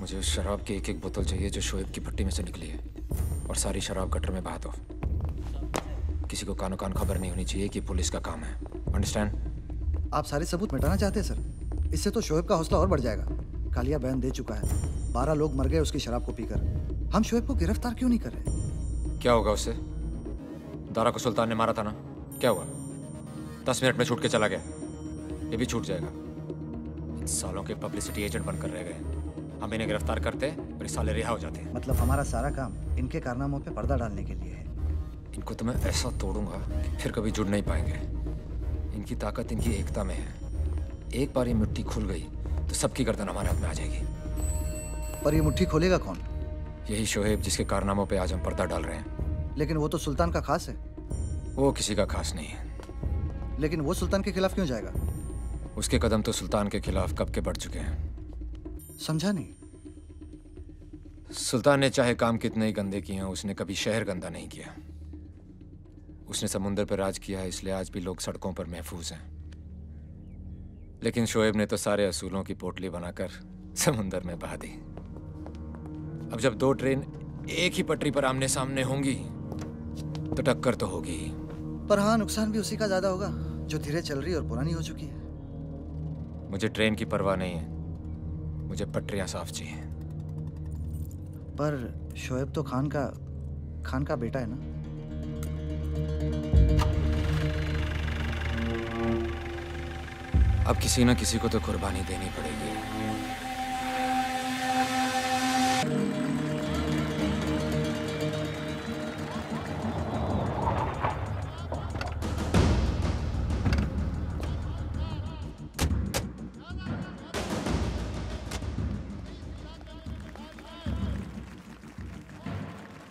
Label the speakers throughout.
Speaker 1: मुझे उस शराब की एक एक बोतल चाहिए जो शोएब की भट्टी में से निकली है, और सारी शराब गटर में बहा दो। किसी को कानो कान खबर नहीं होनी चाहिए कि पुलिस का काम है। अंडरस्टैंड?
Speaker 2: आप सारे सबूत मिटाना चाहते हैं सर? इससे तो शोएब का हौसला और बढ़ जाएगा। कालिया बयान दे चुका है, 12 लोग मर गए उसकी शराब को पीकर। हम शोएब को गिरफ्तार क्यों नहीं कर रहे?
Speaker 1: क्या होगा उससे? दारा को सुल्तान ने मारा था ना, क्या हुआ? 10 मिनट में छूट के चला गया, ये भी छूट जाएगा। इन सालों के पब्लिसिटी एजेंट बनकर रह गए। हम इन्हें गिरफ्तार करते और ये साले रिहा हो जाते हैं।
Speaker 2: मतलब हमारा सारा काम इनके कारनामों पे पर्दा डालने के लिए है।
Speaker 1: इनको तो मैं ऐसा तोड़ूंगा कि फिर कभी जुड़ नहीं पाएंगे। इनकी ताकत इनकी एकता में है। एक बार ये मिट्टी खुल गई तो सबकी गर्दन हमारे हाथ में आ जाएगी।
Speaker 2: पर ये मुट्ठी खोलेगा कौन?
Speaker 1: यही शोएब जिसके कारनामों पे आज हम पर्दा डाल रहे हैं।
Speaker 2: लेकिन वो तो सुल्तान का खास है।
Speaker 1: वो किसी का खास नहीं है।
Speaker 2: लेकिन वो सुल्तान के खिलाफ क्यों जाएगा?
Speaker 1: उसके कदम तो सुल्तान के खिलाफ कब के बढ़ चुके हैं।
Speaker 2: समझा नहीं।
Speaker 1: सुल्तान ने चाहे काम कितने ही गंदे किए हों, उसने कभी शहर गंदा नहीं किया। उसने समुंदर पर राज किया है, इसलिए आज भी लोग सड़कों पर महफूज हैं। लेकिन शोएब ने तो सारे असूलों की पोटली बनाकर समुंदर में बहा दी। अब जब 2 ट्रेन एक ही पटरी पर आमने सामने होंगी तो टक्कर तो होगी।
Speaker 2: पर हाँ, नुकसान भी उसी का ज्यादा होगा जो धीरे चल रही और पुरानी हो चुकी है।
Speaker 1: मुझे ट्रेन की परवाह नहीं है, मुझे पटरियां साफ चाहिए।
Speaker 2: पर शोएब तो खान का बेटा है ना?
Speaker 1: अब किसी ना किसी को तो कुर्बानी देनी पड़ेगी।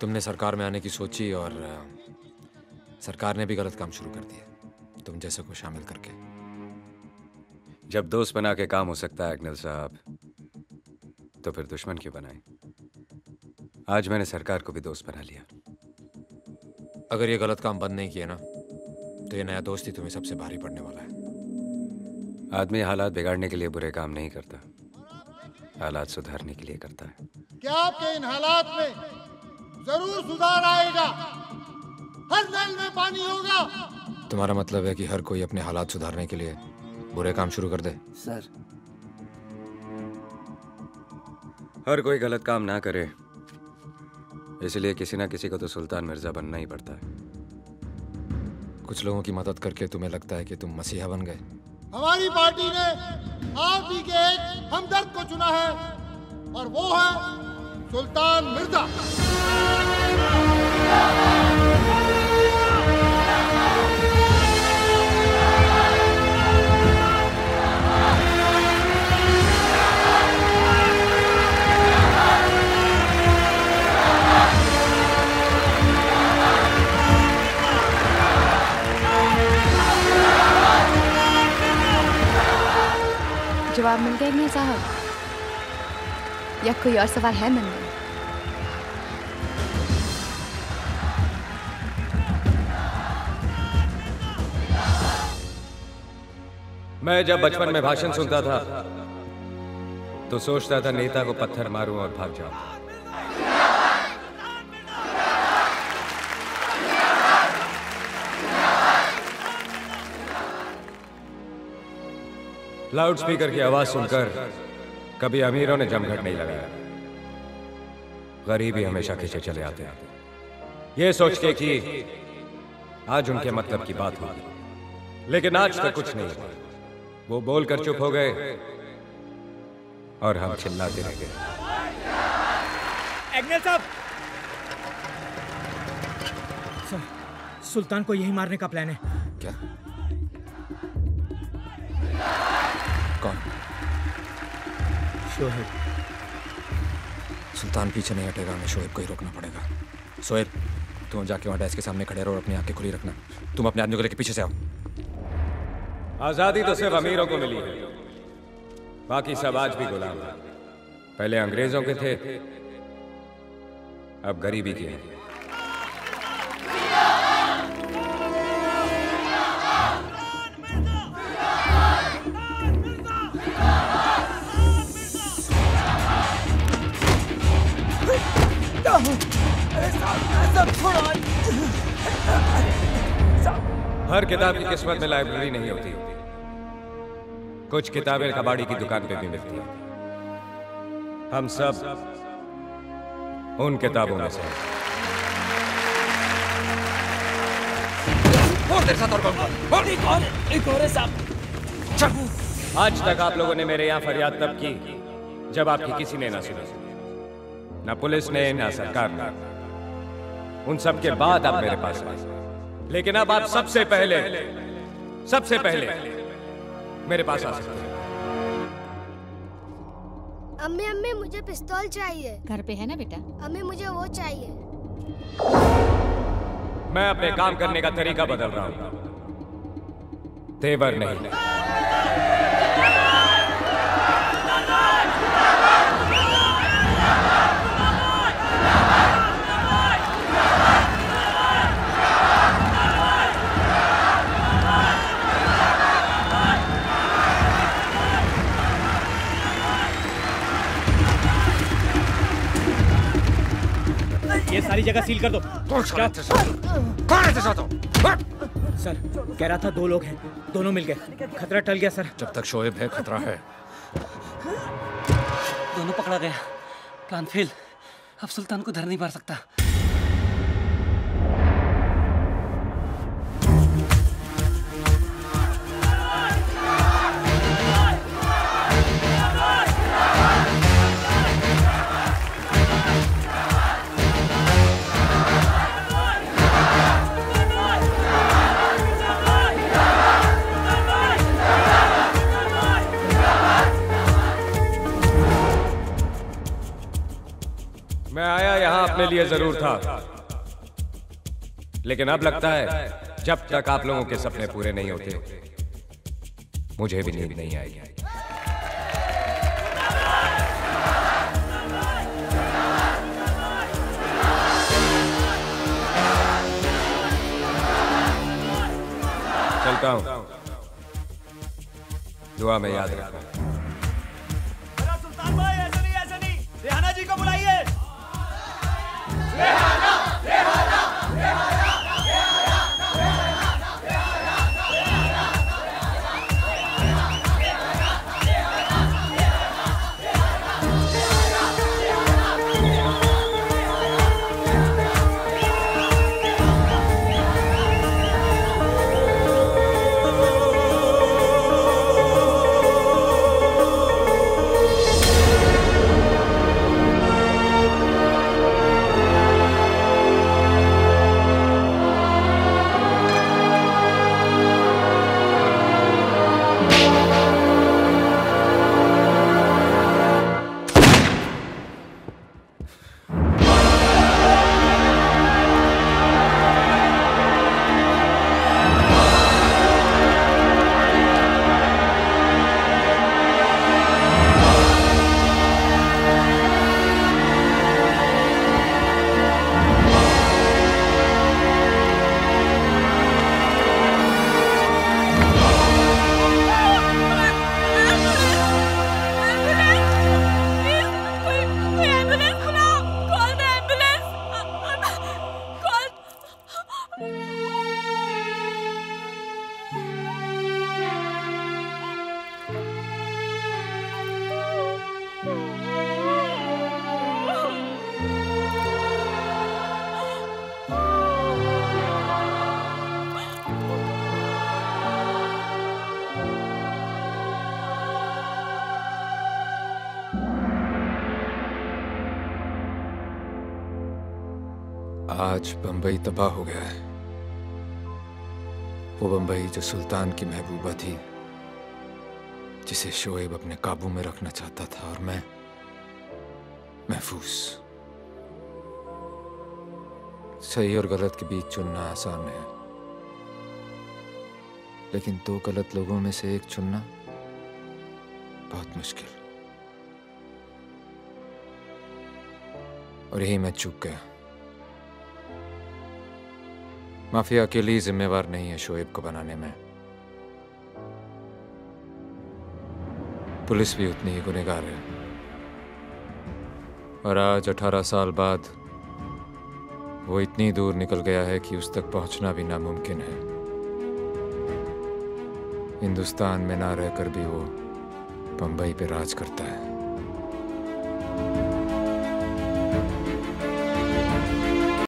Speaker 1: तुमने सरकार में आने की सोची और सरकार ने भी गलत काम शुरू कर दिया, तुम जैसे को शामिल करके।
Speaker 3: जब दोस्त बना के काम हो सकता है अग्निल साहब, तो फिर दुश्मन क्यों बनाए? आज मैंने सरकार को भी दोस्त बना लिया।
Speaker 1: अगर ये गलत काम बंद नहीं किया ना, तो ये नया दोस्त ही तुम्हें सबसे भारी पड़ने वाला है।
Speaker 3: आदमी हालात बिगाड़ने के लिए बुरे काम नहीं करता, हालात सुधारने के लिए करता है।
Speaker 4: क्या आपके इन हालात में जरूर सुधार आएगा? हर नल में पानी होगा।
Speaker 1: तुम्हारा मतलब है कि हर कोई अपने हालात सुधारने के लिए बुरे काम शुरू कर दे?
Speaker 2: सर,
Speaker 3: हर कोई गलत काम ना करे, इसलिए किसी ना किसी को तो सुल्तान मिर्जा बनना ही पड़ता है।
Speaker 1: कुछ लोगों की मदद करके तुम्हें लगता है कि तुम मसीहा बन गए?
Speaker 4: हमारी पार्टी ने आप ही के एक हमदर्द को चुना है, और वो है सुल्तान मिर्जा।
Speaker 5: जवाब मिल गया अग्निल साहब, या कोई और सवाल है मन में?
Speaker 3: मैं जब बचपन में भाषण सुनता था तो सोचता था नेता को पत्थर मारूं और भाग जाऊं। लाउड स्पीकर की आवाज सुनकर कभी अमीरों ने जमघट नहीं लगाया, गरीबी हमेशा खींचे चले आते हैं, ये सोच के कि आज उनके मतलब की बात होगी। लेकिन आज तक कुछ नहीं हुआ। वो बोलकर चुप हो गए और हम चिल्लाते रह गए।
Speaker 6: अग्निल साहब, सुल्तान को यही मारने का प्लान है।
Speaker 1: क्या? कौन?
Speaker 6: शोएब।
Speaker 1: सुल्तान पीछे नहीं हटेगा, हमें शोएब को ही रोकना पड़ेगा। शोएब, तुम जाके वहां डेस्क के सामने खड़े रहो और अपनी आंखें खुली रखना। तुम अपने आदमी को लेकर पीछे से आओ।
Speaker 3: आजादी तो सिर्फ अमीरों को मिली है, बाकी सब आज भी गुलाम हैं। पहले अंग्रेजों के थे, अब गरीबी के हैं। हर किताब की किस्मत में लाइब्रेरी नहीं होती। कुछ किताबें कबाड़ी की दुकान पे भी मिलती हैं। हम सब उन किताबों में से हैं।
Speaker 6: एक और है साहब।
Speaker 3: आज तक आप लोगों ने मेरे यहाँ फरियाद तब की जब आपकी किसी ने ना सुनी, ना पुलिस ने ना सरकार ने। उन सब के बाद आप मेरे पास आए, लेकिन अब आप सबसे पहले मेरे पास आ सकते हैं।
Speaker 7: अम्मी अम्मी मुझे पिस्तौल चाहिए।
Speaker 5: घर पे है ना बेटा?
Speaker 7: अम्मी मुझे वो चाहिए।
Speaker 3: मैं अपने काम करने का तरीका बदल रहा हूं, तेवर नहीं।
Speaker 6: ये सारी जगह सील कर दो। सर कह रहा था 2 लोग हैं, दोनों मिल गए। खतरा टल गया सर।
Speaker 1: जब तक शोएब है खतरा है।
Speaker 6: दोनों पकड़ा गया। Plan fail. अब सुल्तान को धर नहीं पा सकता।
Speaker 3: मैं आया यहां अपने लिए जरूर था, लेकिन अब लगता है जब तक आप लोगों के सपने पूरे नहीं होते मुझे भी नींद नहीं आएगी। चलता हूं, दुआ में याद रखना।
Speaker 6: सुल्तान भाई ऐसा नहीं। रेहाना जी को बुलाइए।
Speaker 1: आज बंबई तबाह हो गया है। वो बंबई जो सुल्तान की महबूबा थी, जिसे शोएब अपने काबू में रखना चाहता था, और मैं महफूज। सही और गलत के बीच चुनना आसान है, लेकिन 2 गलत लोगों में से एक चुनना बहुत मुश्किल। और यही मैं चूक गया। माफिया अकेली ही जिम्मेवार नहीं है शोएब को बनाने में, पुलिस भी उतनी ही गुनहगार है। और आज 18 साल बाद वो इतनी दूर निकल गया है कि उस तक पहुंचना भी नामुमकिन है। हिंदुस्तान में ना रहकर भी वो बंबई पे राज करता है।